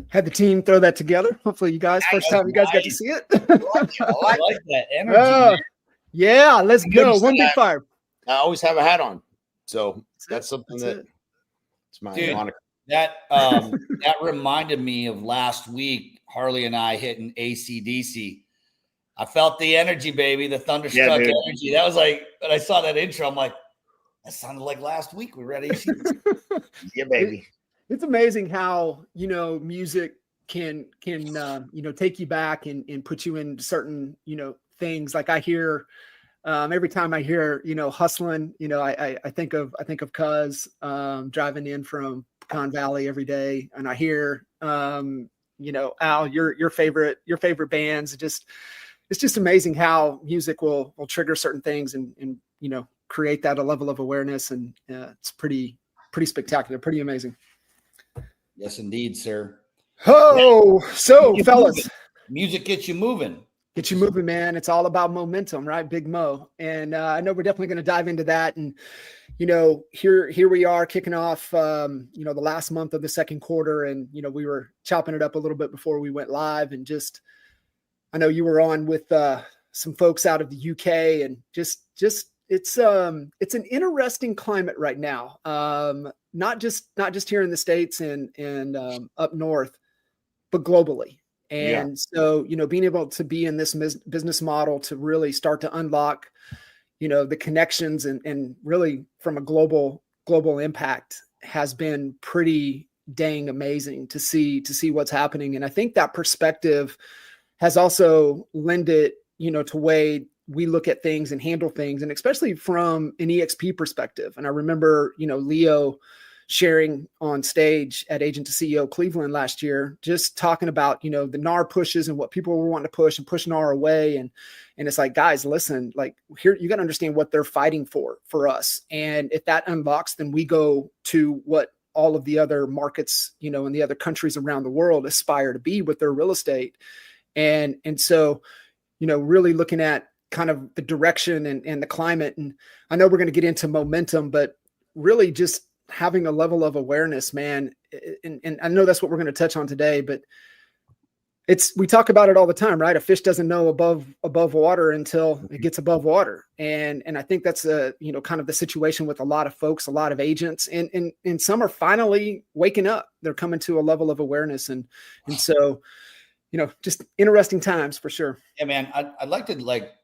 had the team throw that together. Hopefully you guys, first time you guys got to see it. I like that energy. Yeah, let's go. One big fire. I always have a hat on. So that's something it's my moniker. That reminded me of last week, Harley and I hitting AC/DC. I felt the energy, baby, the thunderstruck energy. That was like, when I saw that intro, I'm like, that sounded like last week we were at AC/DC. Yeah, baby. It's amazing how, music can take you back and put you in certain, things. Like I hear, every time I hear, hustling, I think of Cuz driving in from Pecan Valley every day. And I hear, Al, your favorite bands. It's just amazing how music will trigger certain things and create that a level of awareness. And it's pretty spectacular, pretty amazing. Yes, indeed, sir. Oh, so fellas, music gets you moving. Get you moving, man. It's all about momentum, right? Big Mo. And I know we're definitely going to dive into that. And, here we are kicking off, the last month of the second quarter. And, we were chopping it up a little bit before we went live. And I know you were on with some folks out of the UK, and just it's an interesting climate right now. Not just here in the States and up north, but globally. And so, being able to be in this business model to really start to unlock, the connections and really from a global impact has been pretty dang amazing to see what's happening. And I think that perspective has also lended, to way we look at things and handle things, and especially from an EXP perspective. And I remember, Leo sharing on stage at Agent to CEO Cleveland last year, just talking about, the NAR pushes and what people were wanting to push and push NAR away. And it's like, guys, listen, like here, you got to understand what they're fighting for us. And if that unlocks, then we go to what all of the other markets, in the other countries around the world aspire to be with their real estate. And so, really looking at kind of the direction and the climate. And I know we're going to get into momentum, but really just having a level of awareness, man. And I know that's what we're going to touch on today, but we talk about it all the time, right? A fish doesn't know above water until it gets above water. And I think that's kind of the situation with a lot of folks, a lot of agents, and some are finally waking up. They're coming to a level of awareness. And so, just interesting times for sure. Yeah, man. I'd like to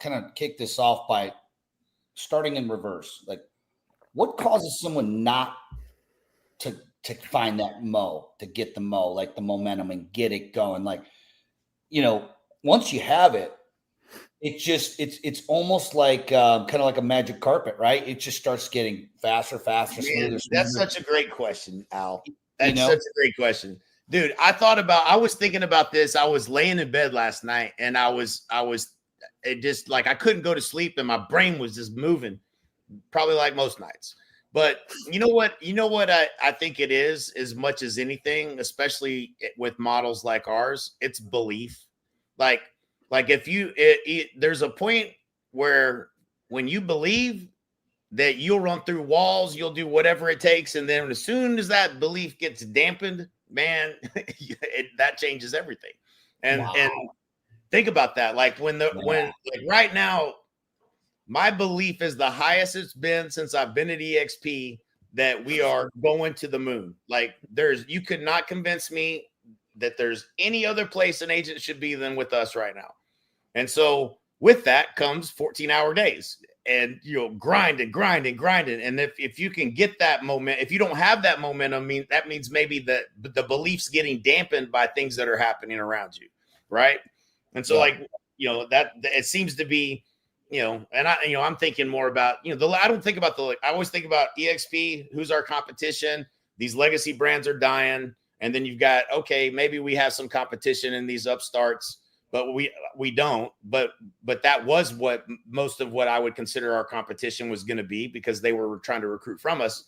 kind of kick this off by starting in reverse. Like, what causes someone not to find that mo, to get the mo, like the momentum and get it going? Like, once you have it, it's almost like kind of like a magic carpet, right? It just starts getting faster, smoother. That's such a great question, Al. That's such a great question. Dude, I was thinking about this. I was laying in bed last night and it just like, I couldn't go to sleep and my brain was just moving, probably like most nights. But you know what I think it is, as much as anything, especially with models like ours, it's belief. Like if there's a point where when you believe that you'll run through walls, you'll do whatever it takes. And then as soon as that belief gets dampened, man, that changes everything. And think about that. Like when right now, my belief is the highest it's been since I've been at EXP that we are going to the moon. Like you could not convince me that there's any other place an agent should be than with us right now. And so with that comes 14-hour days and grind. And if you can get that moment, if you don't have that momentum, that means maybe the belief's getting dampened by things that are happening around you. Right. And so that it seems to be, and I'm thinking more about, I don't think about I always think about EXP, who's our competition. These legacy brands are dying. And then you've got, okay, maybe we have some competition in these upstarts, but we don't. But that was what most of what I would consider our competition was going to be, because they were trying to recruit from us.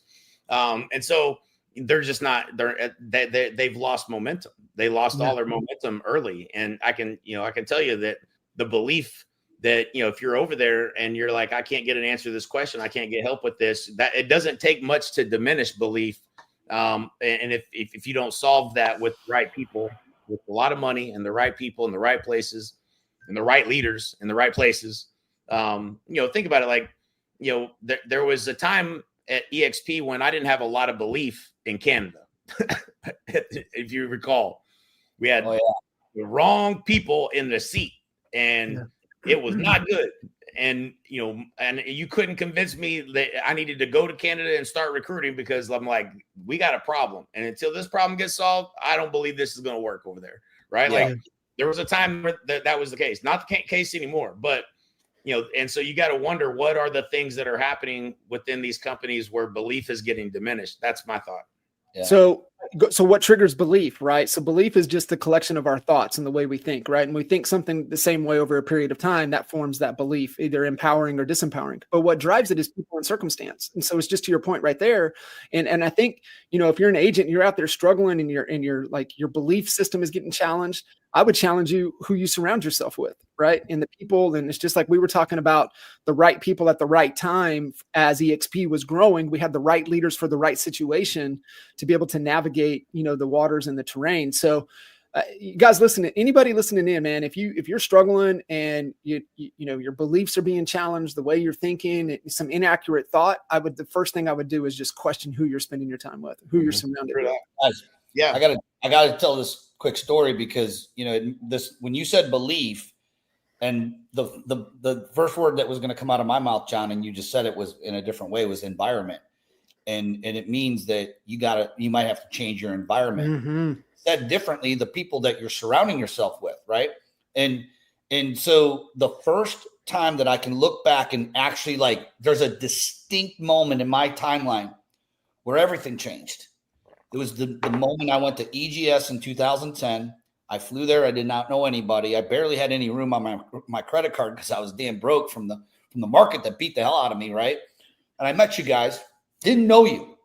And so they're just not, they've lost momentum. They lost all their momentum early. And I can tell you that the belief that, if you're over there and you're like, I can't get an answer to this question, I can't get help with this, that it doesn't take much to diminish belief And if you don't solve that with the right people, with a lot of money and the right people in the right places and the right leaders in the right places, think about it. Like, there was a time at EXP when I didn't have a lot of belief in Canada. If you recall, we had the wrong people in the seat, and it was not good. And you couldn't convince me that I needed to go to Canada and start recruiting, because I'm like, we got a problem, and until this problem gets solved, I don't believe this is going to work over there, right? Yeah. Like, there was a time where that was the case, not the case anymore, but and so you got to wonder, what are the things that are happening within these companies where belief is getting diminished? That's my thought. Yeah. So what triggers belief, right? So belief is just the collection of our thoughts and the way we think, right? And we think something the same way over a period of time, that forms that belief, either empowering or disempowering. But what drives it is people and circumstance. And so it's just to your point right there. And I think, if you're an agent, you're out there struggling, and your belief system is getting challenged, I would challenge you who you surround yourself with, right? And the people, and it's just like we were talking about the right people at the right time. As EXP was growing, we had the right leaders for the right situation to be able to navigate, the waters and the terrain. So you guys anybody listening in, man, if you're struggling and your beliefs are being challenged, the way you're thinking, some inaccurate thought, the first thing I would do is just question who you're spending your time with, who you're surrounded with. Yeah. I gotta tell this quick story, because when you said belief, and the first word that was going to come out of my mouth, John, and you just said it was in a different way, was environment. And it means that you might have to change your environment. Mm-hmm. Said differently, the people that you're surrounding yourself with, right? And so the first time that I can look back and actually, like, there's a distinct moment in my timeline where everything changed. It was the moment I went to EGS in 2010. I flew there. I did not know anybody. I barely had any room on my credit card because I was damn broke from the market that beat the hell out of me, right? And I met you guys. Didn't know you.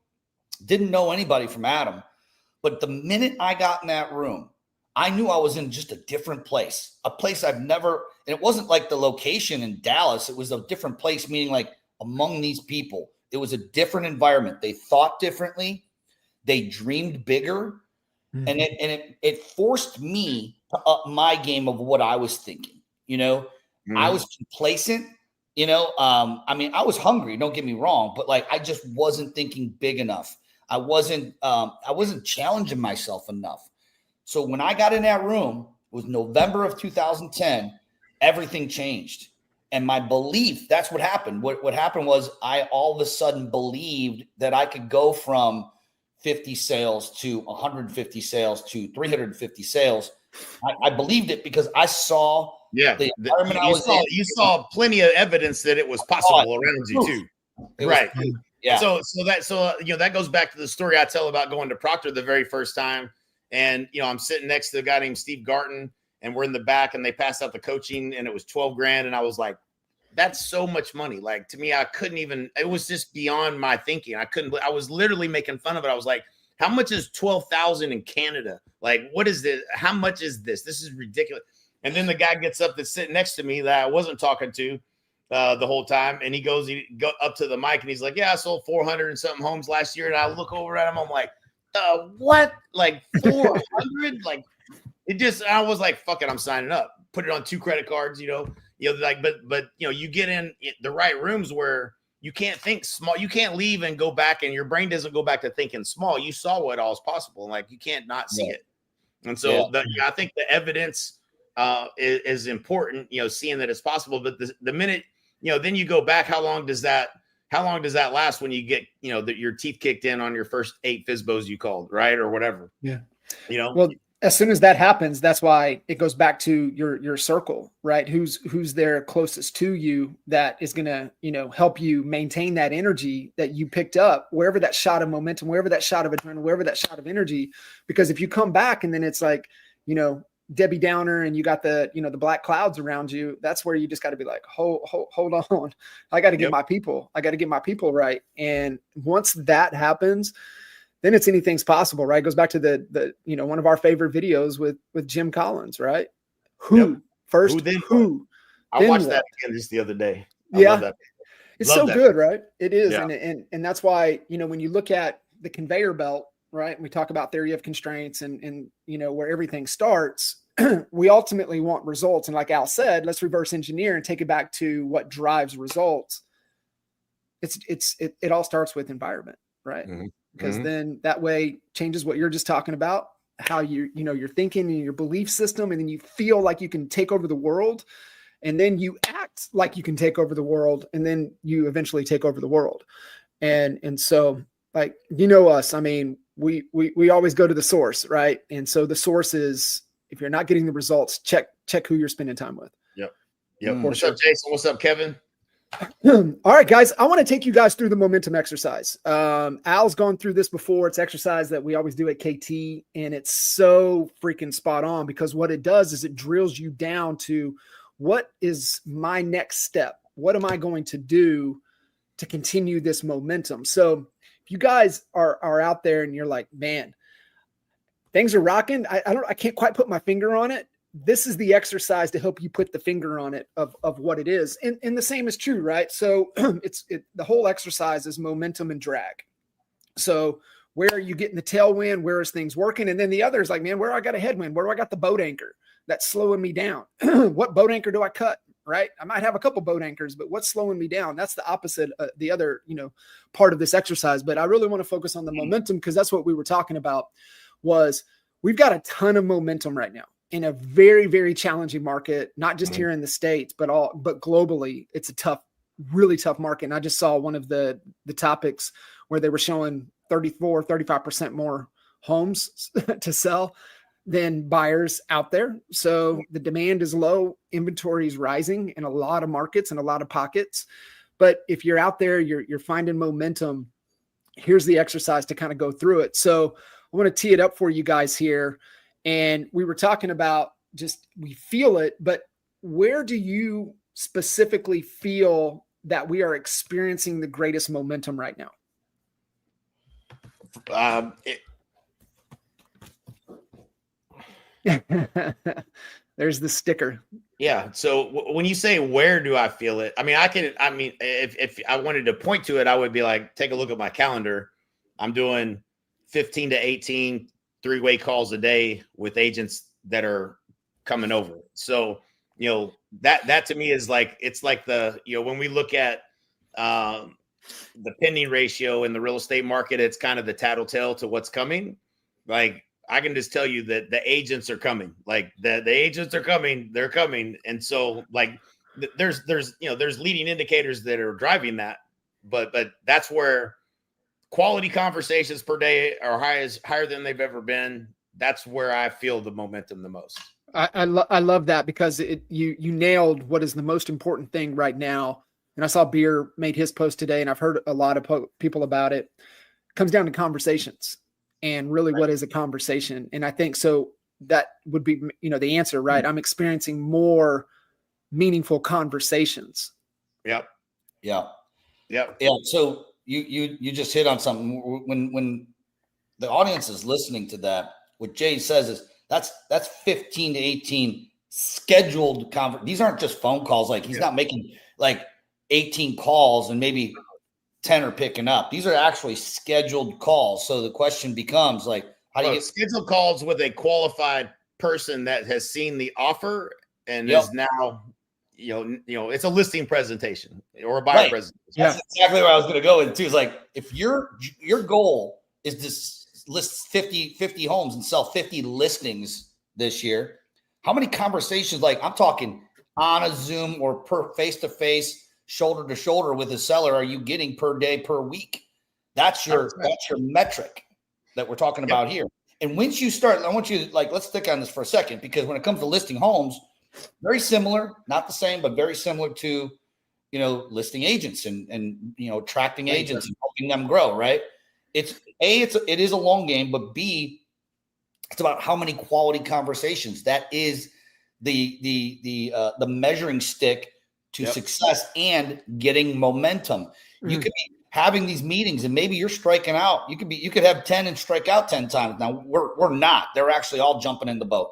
Didn't know anybody from Adam. But the minute I got in that room, I knew I was in just a different place, a place I've never, and it wasn't like the location in Dallas. It was a different place, meaning like among these people, it was a different environment. They thought differently. They dreamed bigger. Mm-hmm. And it forced me to up my game of what I was thinking. Mm-hmm. I was complacent. I mean, I was hungry, don't get me wrong, but like, I just wasn't thinking big enough. I wasn't challenging myself enough. So when I got in that room, it was November of 2010, everything changed. And my belief, that's what happened. What happened was I all of a sudden believed that I could go from 50 sales to 150 sales to 350 sales. I believed it because I saw the environment you saw plenty of evidence that it was possible around you too. Right. Yeah. So that goes back to the story I tell about going to Proctor the very first time. And, I'm sitting next to a guy named Steve Garten, and we're in the back, and they passed out the coaching, and it was $12,000. And I was like, that's so much money. Like, to me, I couldn't even, it was just beyond my thinking. I was literally making fun of it. I was like, how much is 12,000 in Canada? Like, what is this? How much is this? This is ridiculous. And then the guy gets up that's sitting next to me that I wasn't talking to the whole time. And he go up to the mic and he's like, yeah, I sold 400 and something homes last year. And I look over at him. I'm like, what? Like 400? Like, I was like, fuck it. I'm signing up. Put it on 2 credit cards, but you get in the right rooms where you can't think small. You can't leave and go back, and your brain doesn't go back to thinking small. You saw what all is possible, and like, you can't not see it. And so I think the evidence is important, seeing that it's possible. But the minute, then you go back, how long does that last when you get, your teeth kicked in on your first 8 FSBOs you called, right? Or whatever. Yeah. Well, as soon as that happens, that's why it goes back to your circle, right? Who's there closest to you that is going to, help you maintain that energy that you picked up, wherever that shot of momentum, wherever that shot of adrenaline, wherever that shot of energy. Because if you come back and then it's like, Debbie Downer and you got the black clouds around you, that's where you just got to be like, hold on. I got to get my people. I got to get my people right. And once that happens, then it's anything's possible, right? It goes back to the one of our favorite videos with Jim Collins, right? Who first? Who? I watched that again just the other day. I love that. It's so good, right? It is, and that's why when you look at the conveyor belt, right? We talk about theory of constraints and where everything starts. We ultimately want results. And like Al said, let's reverse engineer and take it back to what drives results. It all starts with environment, right? Mm-hmm. Because then that way changes what you're just talking about, how you're thinking and your belief system, and then you feel like you can take over the world, and then you act like you can take over the world, and then you eventually take over the world. And so, like, us, I mean, we always go to the source, right? And so the source is, if you're not getting the results, check who you're spending time with. Yep. What's up, Jason? What's up, Kevin? All right, guys, I want to take you guys through the momentum exercise. Al's gone through this before. It's exercise that we always do at KT, and it's so freaking spot on, because what it does is it drills you down to, what is my next step? What am I going to do to continue this momentum? So if you guys are out there and you're like, man, things are rocking, I can't quite put my finger on it. This is the exercise to help you put the finger on it of what it is. And the same is true, right? So the whole exercise is momentum and drag. So where are you getting the tailwind? Where is things working? And then the other is like, man, where I got a headwind? Where do I got the boat anchor that's slowing me down? What boat anchor do I cut? Right? I might have a couple boat anchors, but what's slowing me down? That's the opposite, the other, part of this exercise. But I really want to focus on the momentum, because that's what we were talking about. Was we've got a ton of momentum right now in a very, very challenging market, not just here in the States, but globally. It's a really tough market. And I just saw one of the topics where they were showing 35% more homes to sell than buyers out there. So the demand is low, inventory is rising in a lot of markets and a lot of pockets. But if you're out there, you're finding momentum, here's the exercise to kind of go through it. So I want to tee it up for you guys here. And we were talking about we feel it, but where do you specifically feel that we are experiencing the greatest momentum right now? There's the sticker. Yeah. So when you say, where do I feel it? I mean, if I wanted to point to it, I would be like, take a look at my calendar. I'm doing 15 to 18 three-way calls a day with agents that are coming over. So, that to me is like, it's like when we look at the pending ratio in the real estate market, it's kind of the tattletale to what's coming. Like, I can just tell you that the agents are coming. Like the agents are coming, they're coming. And so like there's leading indicators that are driving that, but that's where quality conversations per day are higher than they've ever been. That's where I feel the momentum the most. I love that, because you nailed what is the most important thing right now. And I saw Beer made his post today, and I've heard a lot of people about it. It comes down to conversations, and really, what is a conversation? And I think so that would be, the answer, right? I'm experiencing more meaningful conversations. Yep. Yeah. So you just hit on something. When the audience is listening to that, what Jay says is that's 15 to 18 scheduled These aren't just phone calls. Like he's not making like 18 calls and maybe 10 are picking up. These are actually scheduled calls. So the question becomes like, how do you get scheduled calls with a qualified person that has seen the offer and is now, it's a listing presentation or a buyer presentation. That's exactly where I was going to go into. Is like, if your goal is to list 50 homes and sell 50 listings this year, how many conversations, like I'm talking on a Zoom or per face-to-face, shoulder to shoulder with a seller, are you getting per day, per week? That's your metric that we're talking about here. And once you start, I want you to let's stick on this for a second, because when it comes to listing homes, very similar, not the same, but very similar to, listing agents and attracting agents and helping them grow, right? It is a long game, but B, it's about how many quality conversations. That is the measuring stick to success and getting momentum. You could be having these meetings and maybe you're striking out. You could have 10 and strike out 10 times. Now we're not. They're actually all jumping in the boat.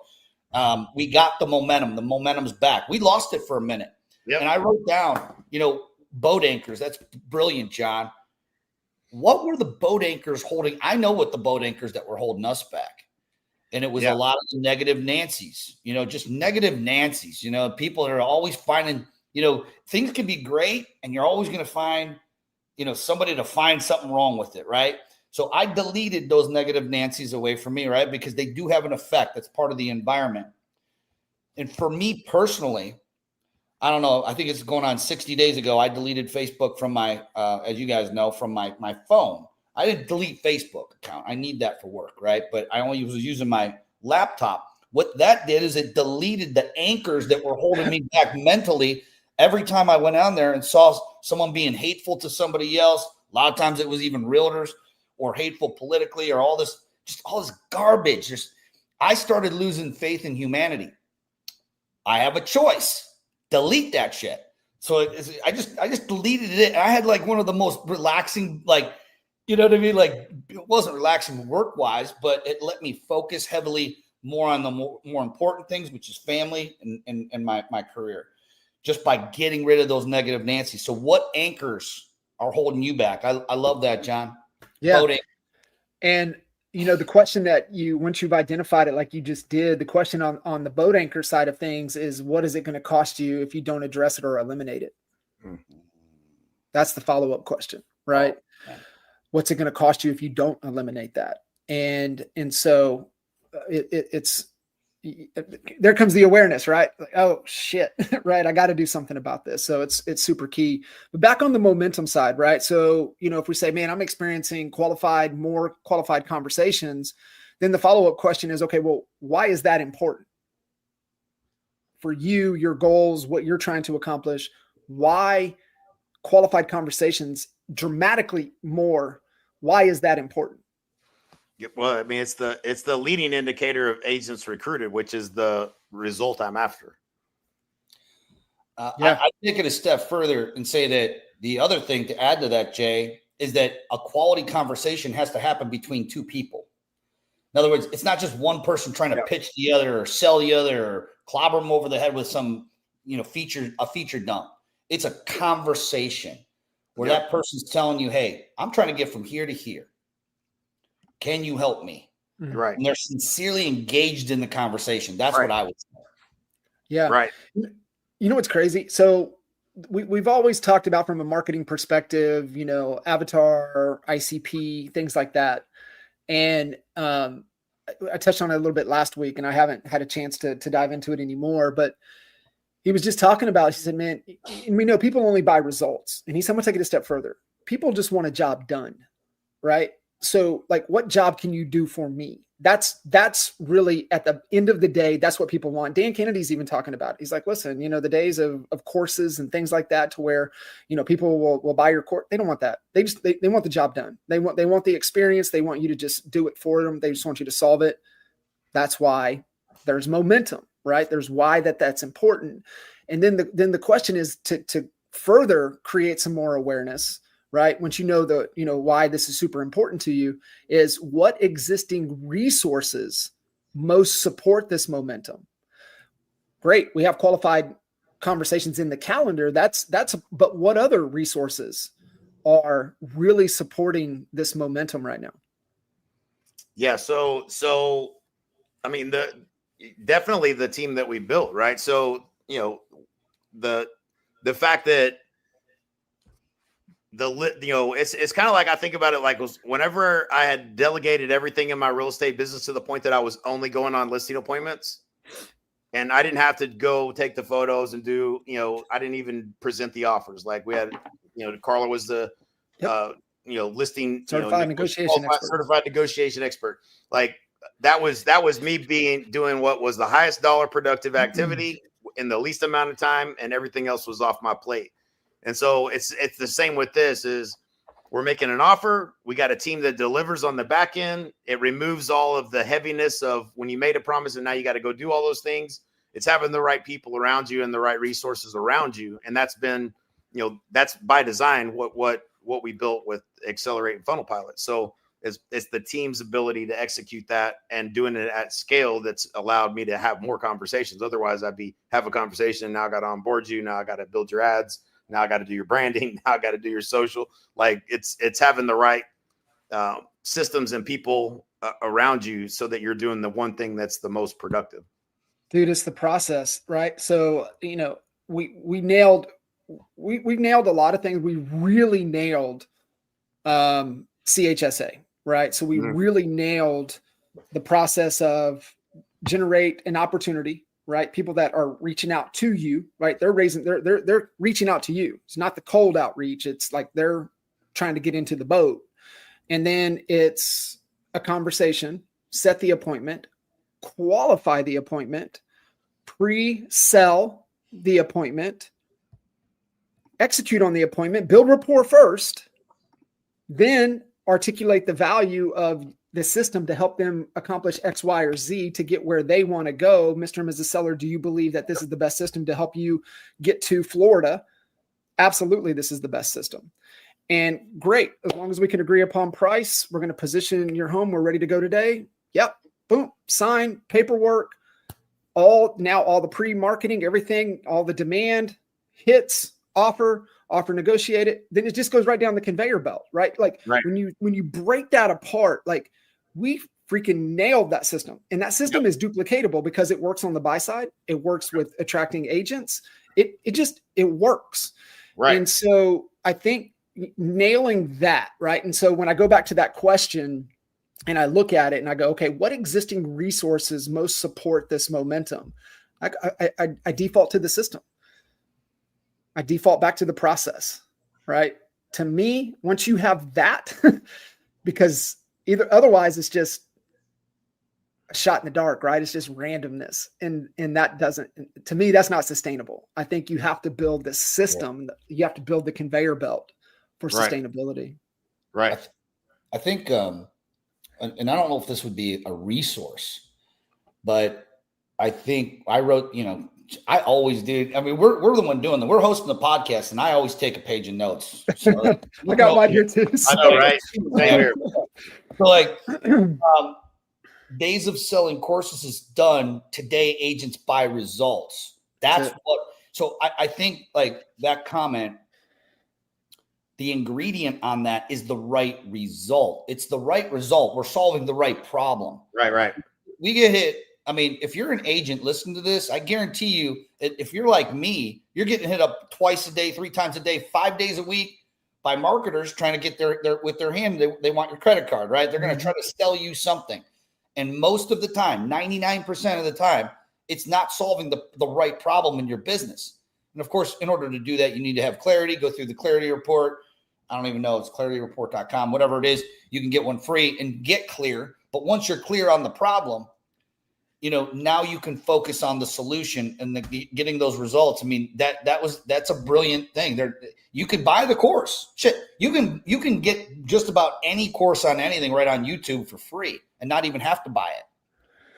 We got the momentum. The momentum's back. We lost it for a minute. Yep. And I wrote down, boat anchors. That's brilliant, John. what were the boat anchors holding? I know what the boat anchors that were holding us back. And it was a lot of the negative Nancy's, just negative Nancy's, people that are always finding, things can be great and you're always going to find, somebody to find something wrong with it. Right. So I deleted those negative Nancy's away from me, right? Because they do have an effect. That's part of the environment. And for me personally, I don't know, I think it's going on 60 days ago. I deleted Facebook from my, as you guys know, from my phone. I didn't delete Facebook account. I need that for work, right? But I only was using my laptop. What that did is it deleted the anchors that were holding me back mentally. Every time I went on there and saw someone being hateful to somebody else, a lot of times it was even realtors or hateful politically or all this garbage. I started losing faith in humanity. I have a choice. Delete that shit. So I just deleted it. I had like one of the most relaxing, you know what I mean? Like, it wasn't relaxing work-wise, but it let me focus heavily more on the more important things, which is family and my career, just by getting rid of those negative Nancy's. So what anchors are holding you back? I love that, John. Yeah. And, the question that once you've identified it, like you just did, the question on the boat anchor side of things is, what is it going to cost you if you don't address it or eliminate it? Mm-hmm. That's the follow-up question, right? Oh, what's it going to cost you if you don't eliminate that? And so it's there comes the awareness, right? Like, oh shit, right? I got to do something about this. So it's super key. But back on the momentum side, right? So, if we say, man, I'm experiencing more qualified conversations, then the follow-up question is, okay, well, why is that important for you, your goals, what you're trying to accomplish? Why qualified conversations dramatically more? Why is that important? Well, I mean, it's the leading indicator of agents recruited, which is the result I'm after. I take it a step further and say that the other thing to add to that, Jay, is that a quality conversation has to happen between two people. In other words, it's not just one person trying to pitch the other or sell the other or clobber them over the head with some, feature dump. It's a conversation where that person's telling you, hey, I'm trying to get from here to here. Can you help me? Right. And they're sincerely engaged in the conversation. That's what I would say. Yeah. Right. What's crazy? So we've always talked about, from a marketing perspective, avatar, ICP, things like that. And I touched on it a little bit last week, and I haven't had a chance to dive into it anymore. But he was just talking about, he said, man, we know people only buy results. And he said, I'm going to take it a step further. People just want a job done, right? So, like, what job can you do for me? That's really, at the end of the day, that's what people want. Dan Kennedy's even talking about it. He's like, listen, the days of courses and things like that, to where, people will buy your course. They don't want that. They want the job done. They want the experience. They want you to just do it for them. They just want you to solve it. That's why there's momentum, right? There's why that's important. And then the question is to further create some more awareness. Right. Once why this is super important to you, is what existing resources most support this momentum. Great. We have qualified conversations in the calendar. But what other resources are really supporting this momentum right now? Yeah. So, I mean, definitely the team that we built, right? So, the fact that it's kind of like, I think about it like, whenever I had delegated everything in my real estate business to the point that I was only going on listing appointments, and I didn't have to go take the photos and do, I didn't even present the offers. Like, we had, Carla was the, listing certified negotiation expert. Like, that was me doing what was the highest dollar productive activity in the least amount of time, and everything else was off my plate. And so it's the same with this. Is we're making an offer. We got a team that delivers on the back end. It removes all of the heaviness of when you made a promise and now you got to go do all those things. It's having the right people around you and the right resources around you. And that's been, that's by design what we built with Accelerate and Funnel Pilot. So it's the team's ability to execute that and doing it at scale that's allowed me to have more conversations. Otherwise, have a conversation. Now I got to onboard you. Now I got to build your ads. Now I got to do your branding. Now I got to do your social. Like it's having the right systems and people around you so that you're doing the one thing that's the most productive. Dude, it's the process, right? So, you know, we nailed a lot of things. We really nailed CHSA, right? So we really nailed the process of generate an opportunity, right? People that are reaching out to you, right? They're reaching out to you. It's not the cold outreach. It's like they're trying to get into the boat. And then it's a conversation, set the appointment, qualify the appointment, pre-sell the appointment, execute on the appointment, build rapport first, then articulate the value of the system to help them accomplish X, Y, or Z to get where they want to go. Mr. and Mrs. Seller, do you believe that this is the best system to help you get to Florida? Absolutely, this is the best system. And great, as long as we can agree upon price, we're going to position your home. We're ready to go today. Yep, boom, sign, paperwork, all the pre-marketing, everything, all the demand hits, offer negotiated. Then it just goes right down the conveyor belt, right? Like when you break that apart, like we freaking nailed that system. And that system is duplicatable because it works on the buy side. It works with attracting agents. It works. Right. And so I think nailing that, right? And so when I go back to that question and I look at it and I go, okay, what existing resources most support this momentum? I default to the system. I default back to the process, right? To me, once you have that, because otherwise it's just a shot in the dark, right? It's just randomness. And that doesn't, to me, that's not sustainable. I think you have to build the system. You have to build the conveyor belt for sustainability. Right. I think, and I don't know if this would be a resource, but I think I wrote, I always do. I mean, we're the one doing we're hosting the podcast, and I always take a page of notes. So, I got mine here too. I know, right? Same here. So, like, days of selling courses is done. Today, agents buy results. That's what. So, I think like that comment. The ingredient on that is the right result. It's the right result. We're solving the right problem. Right. We get hit. I mean, if you're an agent listening to this, I guarantee you, if you're like me, you're getting hit up twice a day, 3 times a day, 5 days a week by marketers trying to get their with their hand. They want your credit card, right? They're going to try to sell you something. And most of the time, 99% of the time, it's not solving the right problem in your business. And of course, in order to do that, you need to have clarity, go through the clarity report. I don't even know. It's clarityreport.com, whatever it is. You can get one free and get clear. But once you're clear on the problem, now you can focus on the solution and getting those results. I mean, that's a brilliant thing. You can buy the course. Shit, you can get just about any course on anything right on YouTube for free and not even have to buy it.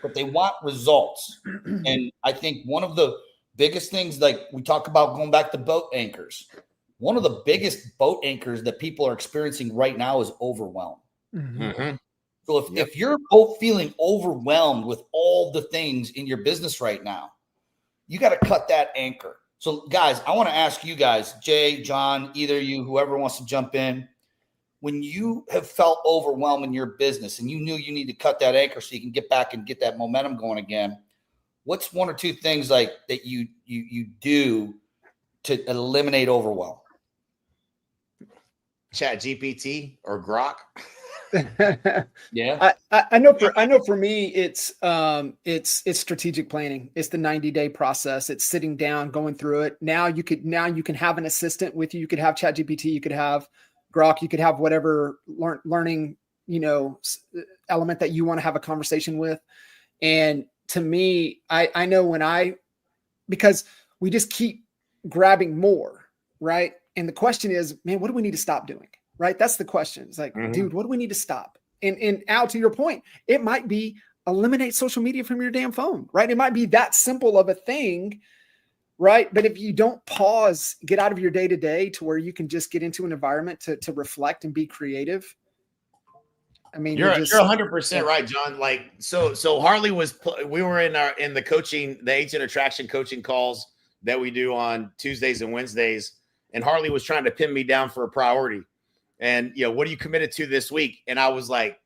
But they want results. And I think one of the biggest things, like we talk about going back to boat anchors, one of the biggest boat anchors that people are experiencing right now is overwhelm. Mm-hmm. So if you're both feeling overwhelmed with all the things in your business right now, you got to cut that anchor. So guys, I want to ask you guys, Jay, John, either of you, whoever wants to jump in, when you have felt overwhelmed in your business and you knew you need to cut that anchor so you can get back and get that momentum going again, what's 1 or 2 things like that you do to eliminate overwhelm? Chat GPT or Grok. Yeah. I know for me, it's strategic planning. It's the 90-day process. It's sitting down, going through it. Now you can have an assistant with you. You could have Chat GPT, you could have Grok, you could have whatever learning, element that you want to have a conversation with. And to me, I know because we just keep grabbing more, right? And the question is, man, what do we need to stop doing? Right? That's the question. It's like, dude, what do we need to stop? And Al, to your point, it might be eliminate social media from your damn phone, right? It might be that simple of a thing, right? But if you don't pause, get out of your day-to-day to where you can just get into an environment to reflect and be creative. I mean, you're 100% right, John. Like, so Harley we were in the coaching, the agent attraction coaching calls that we do on Tuesdays and Wednesdays. and Harley was trying to pin me down for a priority. And, what are you committed to this week? And I was like,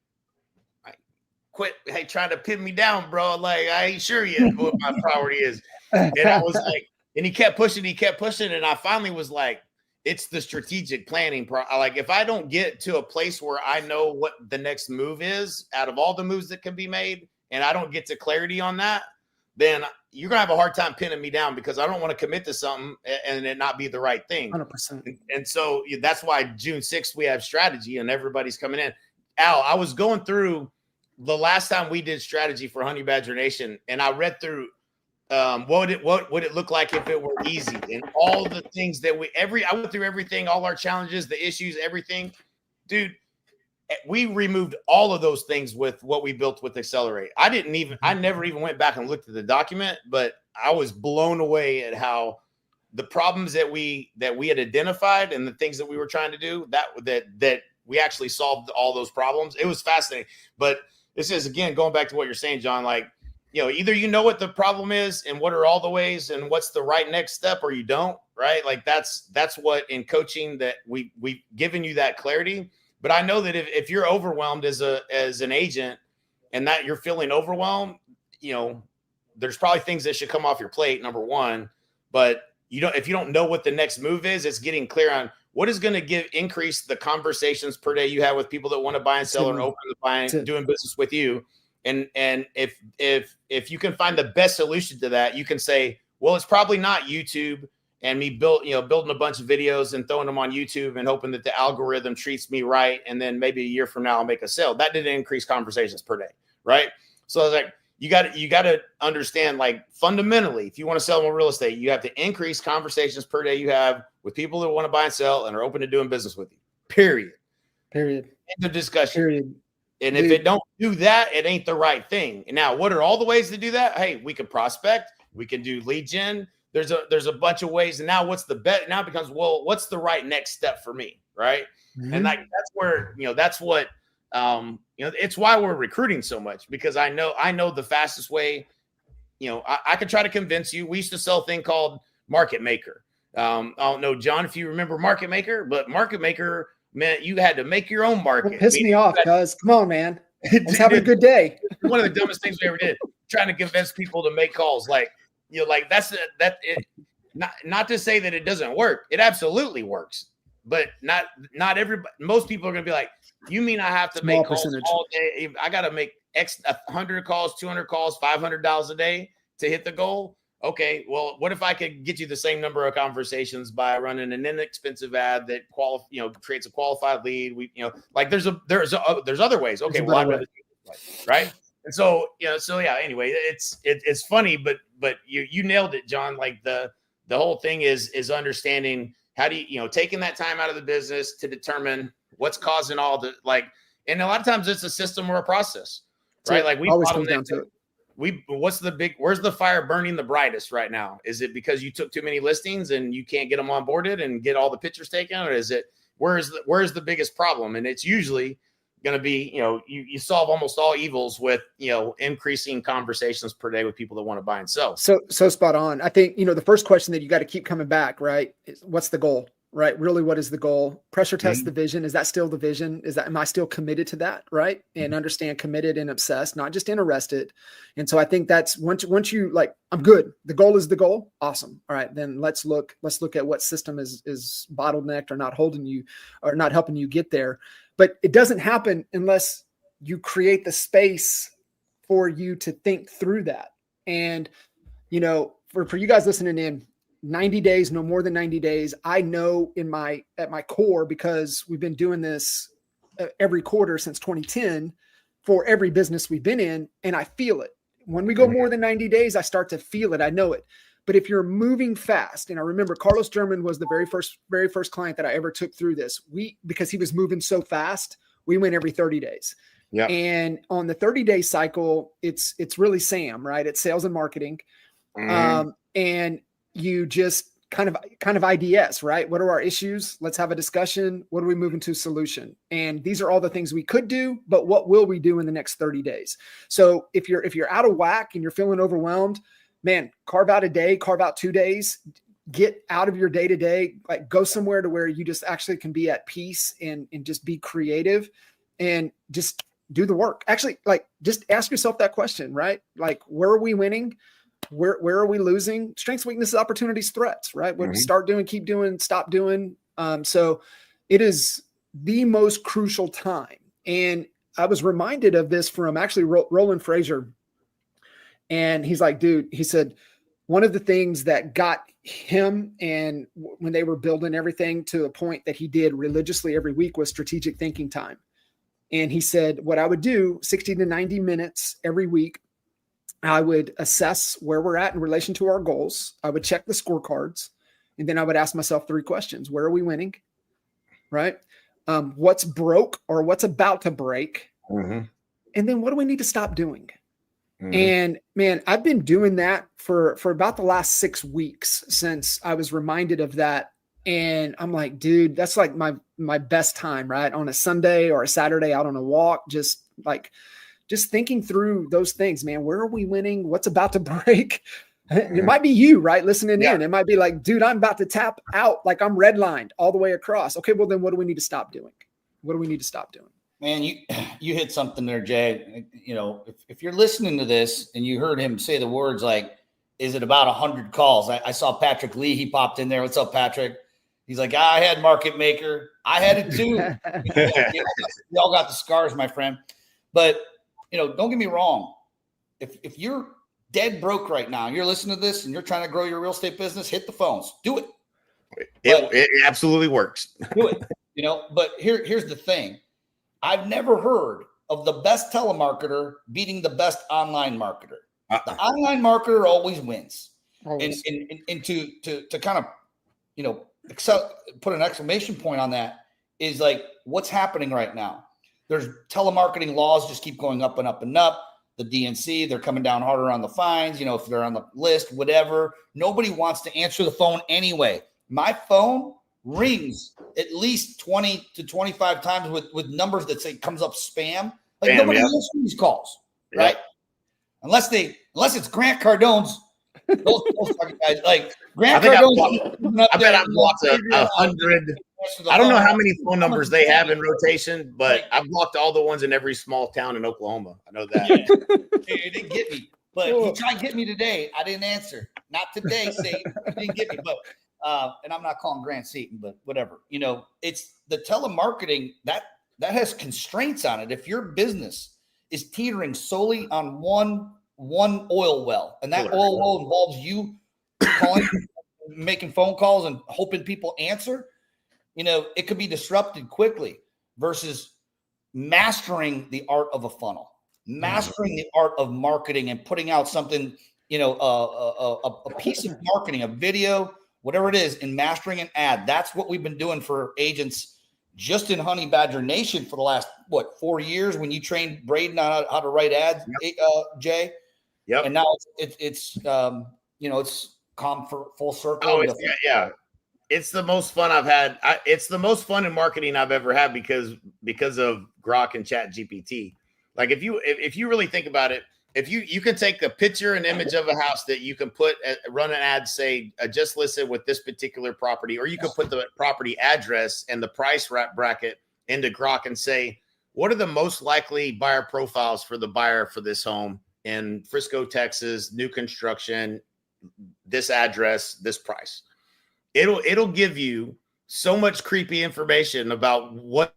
quit trying to pin me down, bro. Like, I ain't sure yet what my priority is. And I was like, and he kept pushing. And I finally was like, it's the strategic planning. Like, if I don't get to a place where I know what the next move is out of all the moves that can be made, and I don't get to clarity on that, then you're going to have a hard time pinning me down, because I don't want to commit to something and it not be the right thing. 100%. And so that's why June 6th, we have strategy and everybody's coming in. Al, I was going through the last time we did strategy for Honey Badger Nation, and I read through what would it look like if it were easy, and all the things that I went through everything, all our challenges, the issues, everything. Dude, we removed all of those things with what we built with Accelerate. I never even went back and looked at the document, but I was blown away at how the problems that we had identified and the things that we were trying to do, that we actually solved all those problems. It was fascinating. But this is, again, going back to what you're saying, John, like, either you know what the problem is and what are all the ways and what's the right next step, or you don't, right? Like, that's what in coaching that we've given you that clarity. But I know that if you're overwhelmed as an agent, and that you're feeling overwhelmed, there's probably things that should come off your plate, number one. But if you don't know what the next move is, it's getting clear on what is going to increase the conversations per day you have with people that want to buy and sell, or open to buying, doing business with you. And if you can find the best solution to that, you can say, well, it's probably not YouTube and me building a bunch of videos and throwing them on YouTube and hoping that the algorithm treats me right. And then maybe a year from now, I'll make a sale. That didn't increase conversations per day. Right. So I was like, you got to understand, like, fundamentally, if you want to sell more real estate, you have to increase conversations per day you have with people that want to buy and sell and are open to doing business with you. Period. End of discussion. Period. And if it don't do that, it ain't the right thing. And now, what are all the ways to do that? Hey, we can prospect. We can do lead gen. There's a bunch of ways. And now what's the bet? Now it becomes, well, what's the right next step for me? Right. Mm-hmm. And that's where, that's what, it's why we're recruiting so much, because I know the fastest way. I could try to convince you. We used to sell a thing called Market Maker. I don't know, John, if you remember Market Maker, but Market Maker meant you had to make your own market. Don't piss me off, cuz. Come on, man. Let's have a good day. One of the dumbest things we ever did, trying to convince people to make calls. Like, not to say that it doesn't work. It absolutely works. But not everybody. Most people are going to be like, you mean I have to make calls all day? I got to make 100 calls, 200 calls, $500 a day to hit the goal? Okay, well, what if I could get you the same number of conversations by running an inexpensive ad that creates a qualified lead? There's other ways. Okay, well, I'd rather do it this way, right? And so anyway, it's funny, but you nailed it, John. Like, the whole thing is understanding how do you taking that time out of the business to determine what's causing all the, like, and a lot of times it's a system or a process, right? Like, we always comes down to it. Where's the fire burning the brightest right now? Is it because you took too many listings and you can't get them onboarded and get all the pictures taken? Or is it, where's the biggest problem? And it's usually going to be, you solve almost all evils with, increasing conversations per day with people that want to buy and sell. So spot on. I think, the first question that you got to keep coming back, right, is what's the goal? Right? Really, what is the goal? Pressure test the vision. Is that still the vision? Am I still committed to that? Right? And understand committed and obsessed, not just interested. And so I think that's once you like, I'm good. The goal is the goal. Awesome. All right. Then let's look at what system is bottlenecked or not holding you or not helping you get there. But it doesn't happen unless you create the space for you to think through that. And, for you guys listening in, 90 days, no more than 90 days. I know at my core, because we've been doing this every quarter since 2010 for every business we've been in. And I feel it. When we go more than 90 days, I start to feel it. I know it. But if you're moving fast, and I remember Carlos German was the very first client that I ever took through this, because he was moving so fast, we went every 30 days. Yeah. And on the 30-day cycle, it's really Sam, right? It's sales and marketing. And you just kind of IDS, right? What are our issues? Let's have a discussion. What are we moving to solution? And these are all the things we could do, but what will we do in the next 30 days? So if you're out of whack and you're feeling overwhelmed, man, carve out a day, carve out 2 days, get out of your day to day, like go somewhere to where you just actually can be at peace and just be creative and just do the work. Actually, like just ask yourself that question, right? Like, where are we winning? Where are we losing? Strengths, weaknesses, opportunities, threats, right? What start doing, keep doing, stop doing. So it is the most crucial time. And I was reminded of this from actually Roland Frazier. And he's like, dude, he said, one of the things that got him and when they were building everything to a point that he did religiously every week was strategic thinking time. And he said, what I would do 60 to 90 minutes every week, I would assess where we're at in relation to our goals. I would check the scorecards. And then I would ask myself 3 questions. Where are we winning? Right? What's broke or what's about to break? And then what do we need to stop doing? And man, I've been doing that for about the last 6 weeks since I was reminded of that. And I'm like, dude, that's like my best time, right? On a Sunday or a Saturday out on a walk, just thinking through those things, man. Where are we winning? What's about to break? It might be you, right? Listening in. It might be like, dude, I'm about to tap out. Like I'm redlined all the way across. Okay, well then what do we need to stop doing? What do we need to stop doing? Man, you hit something there, Jay. You know, if you're listening to this and you heard him say the words like, is it about 100 calls? I saw Patrick Lee. He popped in there. What's up, Patrick? He's like, I had Market Maker. I had it too. We all got the scars, my friend. But, you know, don't get me wrong. If you're dead broke right now and you're listening to this and you're trying to grow your real estate business, hit the phones. Do it. It absolutely works. Do it. You know, but here's the thing. I've never heard of the best telemarketer beating the best online marketer. The online marketer always wins. Always. And to kind of, you know, put an exclamation point on that is like what's happening right now. There's telemarketing laws just keep going up and up and up. The DNC, they're coming down harder on the fines. You know, if they're on the list, whatever. Nobody wants to answer the phone anyway. My phone rings at least 20 to 25 times with numbers that say comes up spam. Like nobody answers these calls, right? Unless it's Grant Cardone's those fucking guys. Like Grant Cardone. I bet I've blocked 100. I don't know how many phone numbers they have in rotation, but I've blocked all the ones in every small town in Oklahoma. I know that. It didn't get me, but he tried to get me today. I didn't answer. Not today, Satan. He didn't get me, but. And I'm not calling Grant Seaton, but whatever. You know, it's the telemarketing that has constraints on it. If your business is teetering solely on one oil well, and that oil well involves you calling, making phone calls, and hoping people answer, you know, it could be disrupted quickly. Versus mastering the art of a funnel, mastering the art of marketing, and putting out something, you know, a piece of marketing, a video. Whatever it is, in mastering an ad. That's what we've been doing for agents just in Honey Badger Nation for the last, 4 years when you trained Braden on how to write ads, Jay? Yep. And now it's you know, it's come for full circle. Oh, it's the most fun I've had. It's the most fun in marketing I've ever had because of Grok and Chat GPT. Like if you really think about it, if you can take a picture and image of a house that you can run an ad, say just listed with this particular property, or you could put the property address and the price bracket into Grok and say, what are the most likely buyer profiles for the buyer for this home in Frisco, Texas, new construction, this address, this price. It'll give you so much creepy information about what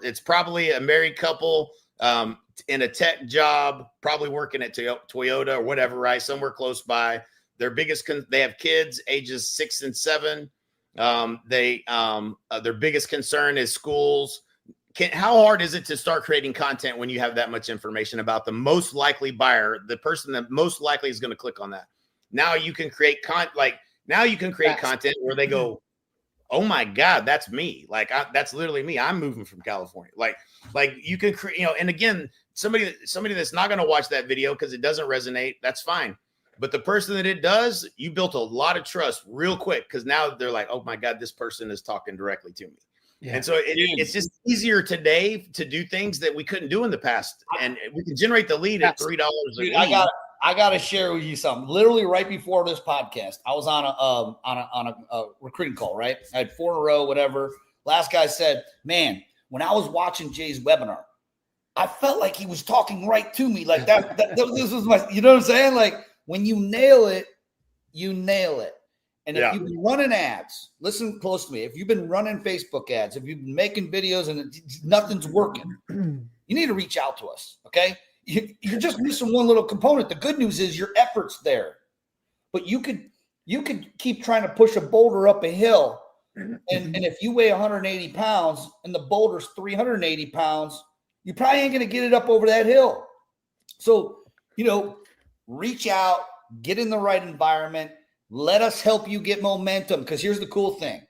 it's probably a married couple in a tech job, probably working at Toyota or whatever, right? Somewhere close by. Their they have kids ages 6 and 7. Their biggest concern is schools. How hard is it to start creating content when you have that much information about the most likely buyer, the person that most likely is going to click on that? Now you can create content where they go, oh my God, that's me. Like that's literally me. I'm moving from California. Like you can create, and again, somebody that's not going to watch that video because it doesn't resonate, that's fine. But the person that it does, you built a lot of trust real quick because now they're like, oh my God, this person is talking directly to me. Yeah. And so it's just easier today to do things that we couldn't do in the past. And we can generate the lead at $3 a lead. I gotta share with you something. Literally right before this podcast, I was on a recruiting call. Right, I had 4 in a row, whatever. Last guy said, "Man, when I was watching Jay's webinar, I felt like he was talking right to me. Like this was my, you know what I'm saying? Like when you nail it, you nail it. And if you've been running ads, listen close to me. If you've been running Facebook ads, if you've been making videos and nothing's working, you need to reach out to us. Okay." You're just missing one little component. The good news is your effort's there, but you could keep trying to push a boulder up a hill, and if you weigh 180 pounds and the boulder's 380 pounds, you probably ain't going to get it up over that hill. So, reach out, get in the right environment. Let us help you get momentum. Because here's the cool thing: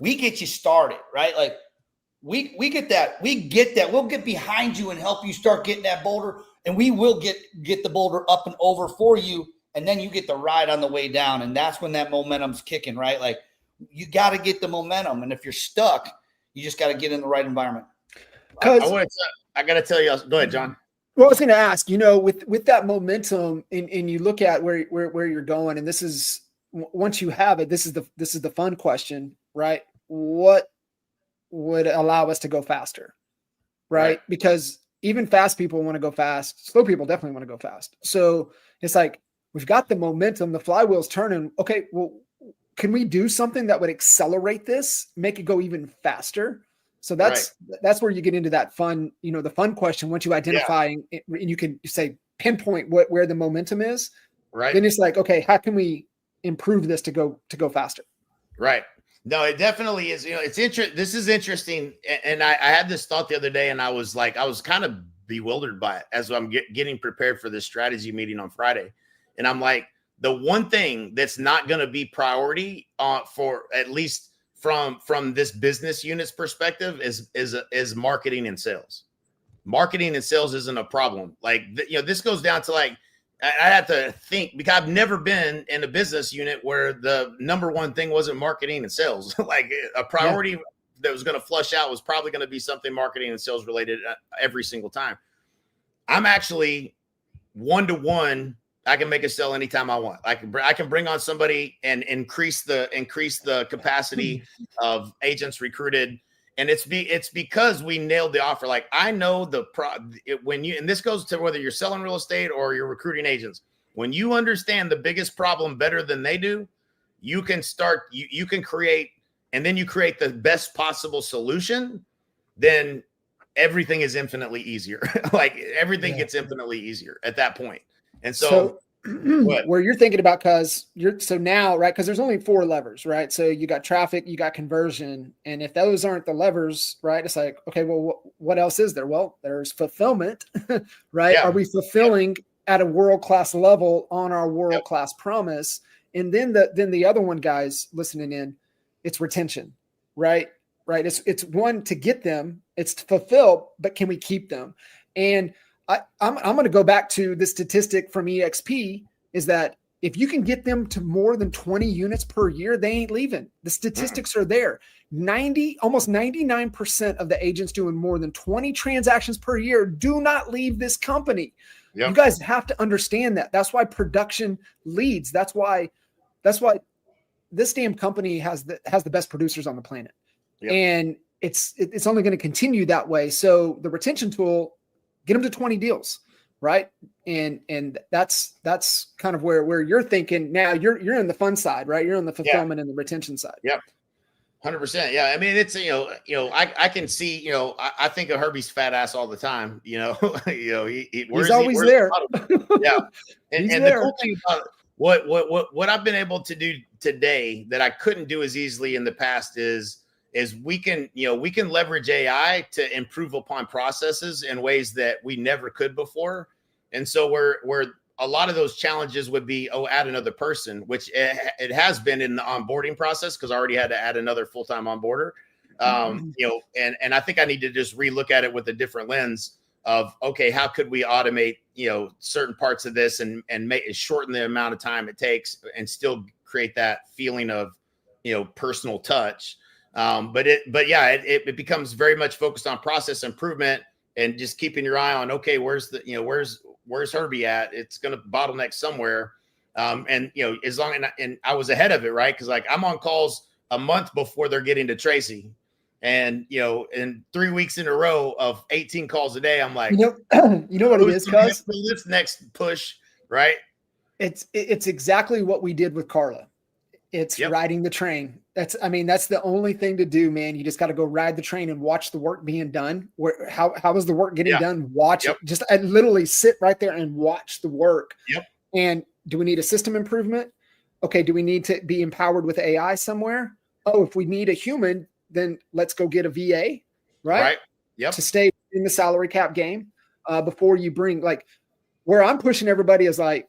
we get you started, right? Like we get that. We'll get behind you and help you start getting that boulder. And we will get the boulder up and over for you. And then you get the ride on the way down. And that's when that momentum's kicking, right? Like you got to get the momentum. And if you're stuck, you just got to get in the right environment. I got to tell you, go ahead, John. Well, I was going to ask, with that momentum and you look at where you're going, and this is, once you have it, this is the fun question, right? What would allow us to go faster? Right? Because even fast people want to go fast. Slow people definitely want to go fast. So it's like, we've got the momentum, the flywheel's turning. Okay, well, can we do something that would accelerate this, make it go even faster? So that's where you get into that fun, the fun question. Once you identify and you can say pinpoint where the momentum is, right? Then it's like, okay, how can we improve this to go faster? Right. No, it definitely is. It's interesting. This is interesting. And I had this thought the other day, and I was kind of bewildered by it as I'm getting prepared for this strategy meeting on Friday. And I'm like, the one thing that's not going to be priority for at least from this business unit's perspective is marketing and sales. Marketing and sales isn't a problem. Like, this goes down to like, I have to think, because I've never been in a business unit where the number one thing wasn't marketing and sales. Like a priority that was going to flush out was probably going to be something marketing and sales related every single time. I'm actually 1-to-1. I can make a sale anytime I want. I can bring on somebody and increase the capacity of agents recruited. And it's because we nailed the offer. Like I know and this goes to whether you're selling real estate or you're recruiting agents. When you understand the biggest problem better than they do, you can start, you can create, and then you create the best possible solution. Then everything is infinitely easier. Like everything gets infinitely easier at that point. And so where you're thinking about, because there's only 4 levers, right? So you got traffic, you got conversion. And if those aren't the levers, right, it's like, okay, well, what else is there? Well, there's fulfillment, right? Yeah. Are we fulfilling at a world-class level on our world-class promise? And then the other one, guys listening in, it's retention, right? Right. It's one, to get them, it's to fulfill, but can we keep them? And I'm going to go back to the statistic from EXP, is that if you can get them to more than 20 units per year, they ain't leaving. The statistics are there. Almost 99% of the agents doing more than 20 transactions per year do not leave this company. Yep. You guys have to understand that. That's why production leads. That's why this damn company has the best producers on the planet. Yep. And it's only going to continue that way. So the retention tool, get them to 20 deals, right? And that's kind of where you're thinking now. You're in the fun side, right? You're on the fulfillment and the retention side. Yep. 100%. Yeah. I mean, it's, I can see, I think of Herbie's fat ass all the time, he's always there. Yeah. And the cool thing about what I've been able to do today that I couldn't do as easily in the past is we can leverage AI to improve upon processes in ways that we never could before. And so where a lot of those challenges would be, add another person, which it has been in the onboarding process, because I already had to add another full-time onboarder. And I think I need to just relook at it with a different lens of, okay, how could we automate, certain parts of this and shorten the amount of time it takes and still create that feeling of, personal touch. But it becomes very much focused on process improvement and just keeping your eye on, okay, where's where's Herbie at? It's going to bottleneck somewhere. And as long and I was ahead of it, right? Because like I'm on calls a month before they're getting to Tracy, and in 3 weeks in a row of 18 calls a day, I'm like, you know what it is, cuz this next push, right? It's exactly what we did with Carla. It's riding the train. That's the only thing to do, man. You just got to go ride the train and watch the work being done. How is the work getting done? Watch it. Just literally sit right there and watch the work. Yep. And do we need a system improvement? Okay. Do we need to be empowered with AI somewhere? Oh, if we need a human, then let's go get a VA, right? Yep. To stay in the salary cap game before you bring, like, where I'm pushing everybody is like,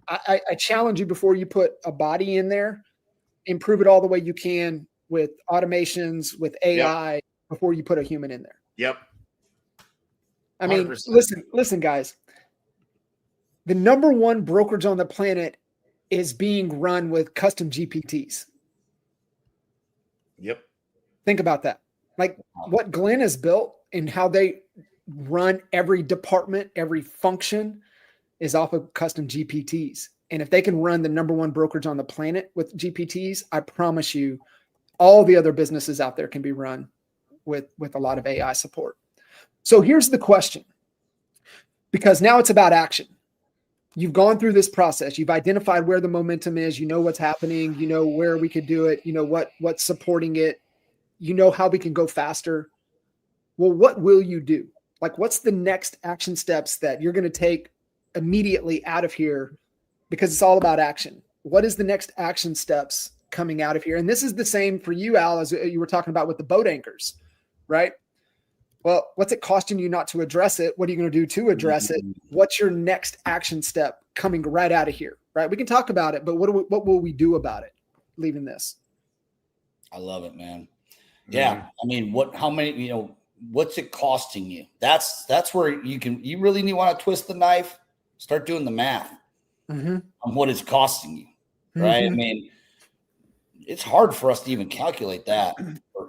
I challenge you before you put a body in there, improve it all the way you can with automations, with AI before you put a human in there. Yep. 100%. I mean, listen, guys. The number one brokerage on the planet is being run with custom GPTs. Yep. Think about that. Like what Glenn has built and how they run every department, every function is off of custom GPTs. And if they can run the number one brokerage on the planet with GPTs, I promise you all the other businesses out there can be run with a lot of AI support. So here's the question, because now it's about action. You've gone through this process. You've identified where the momentum is. You know what's happening. You know where we could do it. You know what's supporting it. You know how we can go faster. Well, what will you do? Like, what's the next action steps that you're going to take immediately out of here, because it's all about action. What is the next action steps coming out of here? And this is the same for you, Al, as you were talking about with the boat anchors, right? Well, what's it costing you not to address it? What are you going to do to address it? What's your next action step coming right out of here, right? We can talk about it, but what will we do about it leaving this? I love it, man. Yeah. I mean, how many, what's it costing you? That's where you really want to twist the knife. Start doing the math on what it's costing you, right? I mean, it's hard for us to even calculate that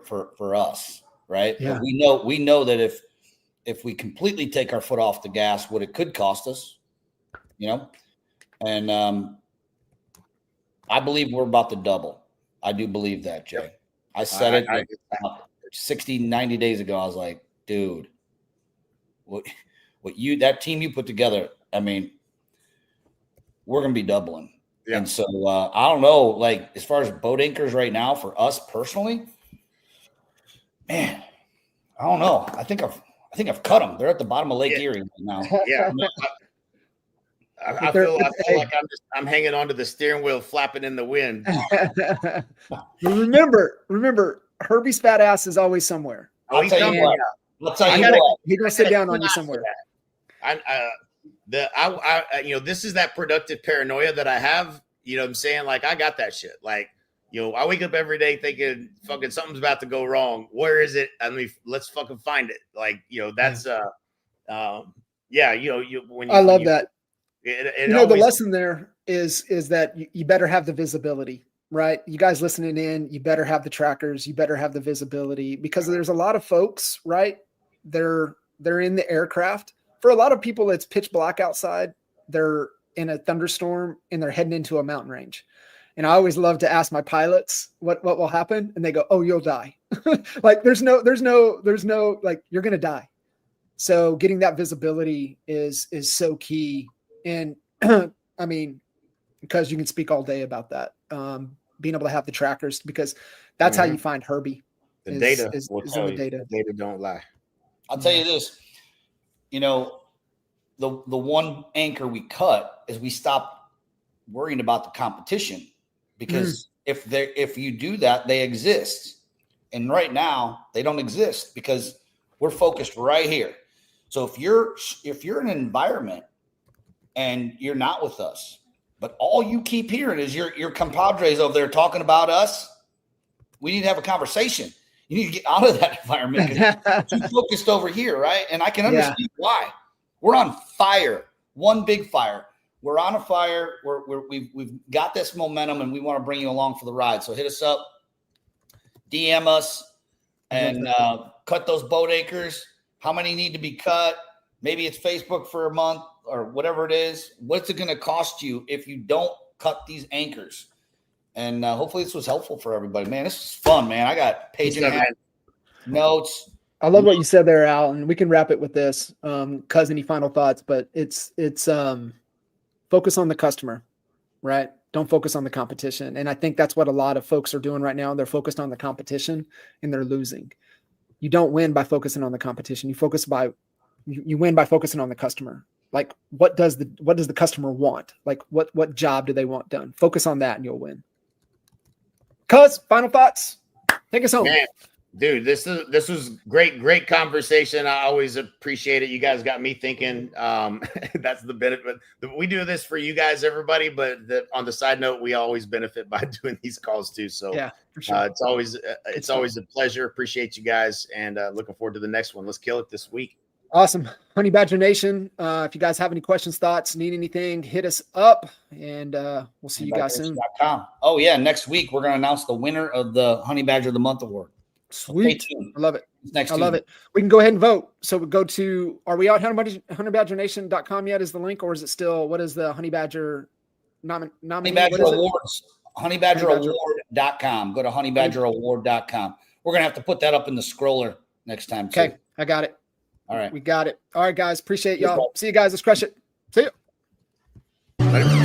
for us, right? Yeah. But we know that if we completely take our foot off the gas, what it could cost us, and I believe we're about to double. I do believe that, Jay. I said it 60, 90 days ago. I was like, dude, that team you put together, I mean, we're going to be doubling. Yeah. And so I don't know, like as far as boat anchors right now for us personally, man, I don't know. I think I've cut them. They're at the bottom of Lake Erie right now. Yeah. I feel like I'm hanging onto the steering wheel, flapping in the wind. Remember, Herbie's fat ass is always somewhere. I'll tell you what. He's gonna sit down on you somewhere. This is that productive paranoia that I have. You know what I'm saying? Like, I got that shit. Like, I wake up every day thinking fucking something's about to go wrong. Where is it? I mean, let's fucking find it. Like, that's when I love that. The lesson there is that you better have the visibility, right? You guys listening in, you better have the trackers, you better have the visibility, because there's a lot of folks, right? They're in the aircraft. For a lot of people, it's pitch black outside. They're in a thunderstorm and they're heading into a mountain range. And I always love to ask my pilots what will happen. And they go, "Oh, you'll die." Like there's no, like, you're going to die. So getting that visibility is so key. And I mean, because you can speak all day about that, being able to have the trackers, because that's how you find Herbie. The data is will in the data. Data don't lie. I'll tell you this, the one anchor we cut is we stopped worrying about the competition, because if you do that, they exist. And right now they don't exist because we're focused right here. So if you're in an environment and you're not with us, but all you keep hearing is your compadres over there talking about us, we need to have a conversation. You need to get out of that environment because you're too focused over here, right? And I can understand why. We're on fire, one big fire. We're on a fire. We've got this momentum, and we want to bring you along for the ride. So hit us up, DM us, and cut those boat anchors. How many need to be cut? Maybe it's Facebook for a month. or whatever it is, what's it going to cost you if you don't cut these anchors? And hopefully this was helpful for everybody. Man, this is fun, man. I got page and a half notes. I love what you said there, Al, and we can wrap it with this. Cuz, any final thoughts? But it's focus on the customer, right? Don't focus on the competition. And I think that's what a lot of folks are doing right now. They're focused on the competition and they're losing. You don't win by focusing on the competition. You win by focusing on the customer. Like, what does the customer want? Like, what job do they want done? Focus on that and you'll win. Cuz, final thoughts? Take us home. Man, dude, this was great conversation. I always appreciate it. You guys got me thinking. That's the benefit. We do this for you guys, everybody, but on the side note, we always benefit by doing these calls too. So yeah, for sure. It's always a pleasure. Appreciate you guys, and looking forward to the next one. Let's kill it this week. Awesome. Honey Badger Nation, if you guys have any questions, thoughts, need anything, hit us up, and we'll see you guys soon. Oh, yeah. Next week, we're going to announce the winner of the Honey Badger of the Month Award. Sweet. I love it. I love it. We can go ahead and vote. So we go to, are we out honeybadgernation.com yet is the link, or is it still, what is the Honey Badger nominee? Honey Badger Awards. Honeybadgeraward.com. Go to honeybadgeraward.com. We're going to have to put that up in the scroller next time. Okay. Too. I got it. All right. We got it. All right, guys. Appreciate y'all. See you guys. Let's crush it. See you. Later.